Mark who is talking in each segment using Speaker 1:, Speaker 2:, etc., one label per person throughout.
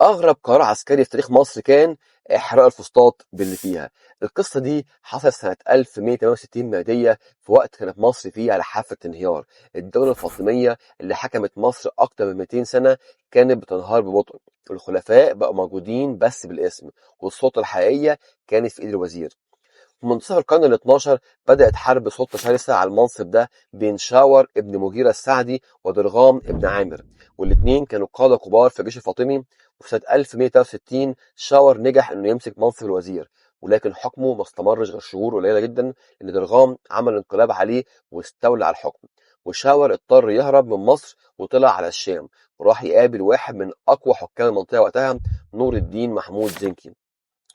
Speaker 1: أغرب قرار عسكري في تاريخ مصر كان إحراق الفسطاط باللي فيها. القصة دي حصلت سنة 1168 ميلادية، في وقت كانت مصر فيه على حافة انهيار. الدولة الفاطمية اللي حكمت مصر أكتر من 200 سنة كانت بتنهار ببطء. الخلفاء بقوا موجودين بس بالاسم، والسلطة الحقيقية كانت في إيد الوزير. في منتصف القرن ال12 بدأت حرب سلطة شرسة على المنصب ده بين شاور ابن مغيرة السعدي ودرغام ابن عامر، والاتنين كانوا قادة كبار في الجيش الفاطمي. وفي سنة 1163 شاور نجح انه يمسك منصب الوزير، ولكن حكمه ما استمرش غير شهور قليلة جدا، لأن درغام عمل انقلاب عليه واستولى على الحكم. وشاور اضطر يهرب من مصر وطلع على الشام، وراح يقابل واحد من أقوى حكام المنطقة وقتها، نور الدين محمود زنكي،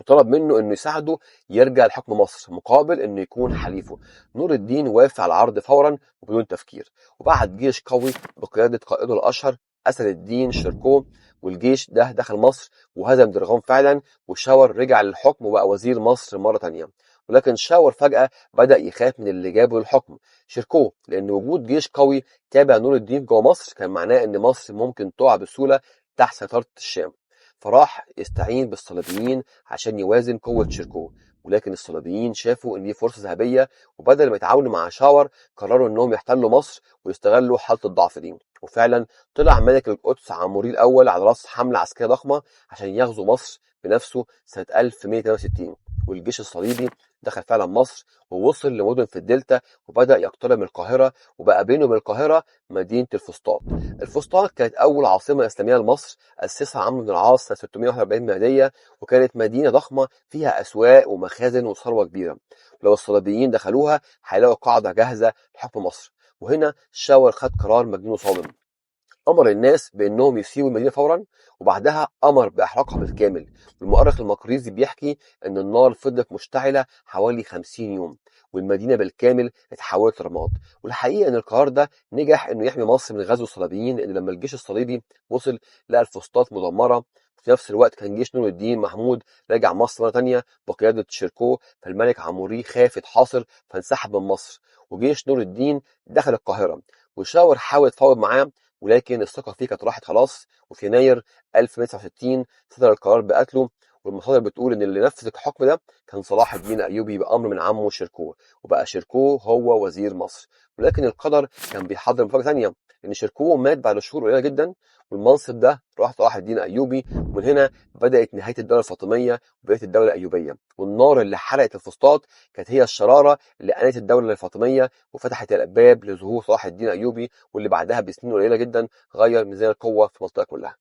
Speaker 1: وطلب منه انه يساعده يرجع لحكم مصر مقابل انه يكون حليفه. نور الدين وافق على العرض فورا وبدون تفكير، وبعت جيش قوي بقيادة قائده الأشهر أسد الدين شيركو. والجيش ده دخل مصر وهزم درغام فعلا، وشاور رجع للحكم وبقى وزير مصر مرة تانية. ولكن شاور فجأة بدأ يخاف من اللي جابه للحكم شيركو، لأن وجود جيش قوي تابع نور الدين جوه مصر كان معناه إن مصر ممكن تقع بسهولة تحت سيطرة الشام. فراح يستعين بالصليبيين عشان يوازن قوة شيركو. ولكن الصليبيين شافوا ان دي فرصة ذهبية، وبدل ما يتعاونوا مع شاور قرروا انهم يحتلوا مصر ويستغلوا حالة الضعف دي. وفعلا طلع ملك القدس عموري الاول على راس حملة عسكرية ضخمة عشان يغزو مصر بنفسه سنة 1168. والجيش الصليبي دخل فعلا مصر ووصل لمدن في الدلتا، وبدأ يقترب من القاهرة، وبقى بينه وبين القاهرة مدينة الفسطاط. الفسطاط كانت أول عاصمة إسلامية لمصر، أسسها عمرو بن العاص سنة 641 ميلادية، وكانت مدينة ضخمة فيها أسواق ومخازن وثروة كبيرة. ولو الصليبيين دخلوها هيلاقوا قاعدة جاهزة لحكم مصر. وهنا شاور خد قرار مجنون وصادم، أمر الناس بأنهم يسيبوا المدينة فورا، وبعدها أمر بإحراقها بالكامل. والمؤرخ المقريزي بيحكي أن النار فضلت مشتعلة حوالي 50 يوم، والمدينة بالكامل اتحولت لرماد. والحقيقة أن القرار ده نجح أنه يحمي مصر من غزو الصليبيين، لأن لما الجيش الصليبي وصل لقى الفسطاط مدمرة. في نفس الوقت كان جيش نور الدين محمود راجع مصر مرة تانية بقيادة شيركو، فالملك عموري خاف يتحاصر فانسحب من مصر، وجيش نور الدين دخل القاهرة. وشاور حاول يتفاوض معاه، ولكن الثقة فيه كانت راحت خلاص. وفي يناير 1169 صدر القرار بقتله. والمصادر بتقول ان اللي نفذ الحكم ده كان صلاح الدين الايوبي بامر من عمه شيركو، وبقى شيركو هو وزير مصر. ولكن القدر كان بيحضر مفاجاه ثانيه، ان شيركو مات بعد شهور قليله جدا، والمنصب ده راح صلاح الدين الايوبي. ومن هنا بدات نهايه الدوله الفاطميه وبدايه الدوله الايوبيه. والنار اللي حرقت الفسطاط كانت هي الشراره اللي انهت الدوله الفاطميه وفتحت الابواب لظهور صلاح الدين الايوبي، واللي بعدها بسنين قليله جدا غير ميزان القوه في المنطقه كلها.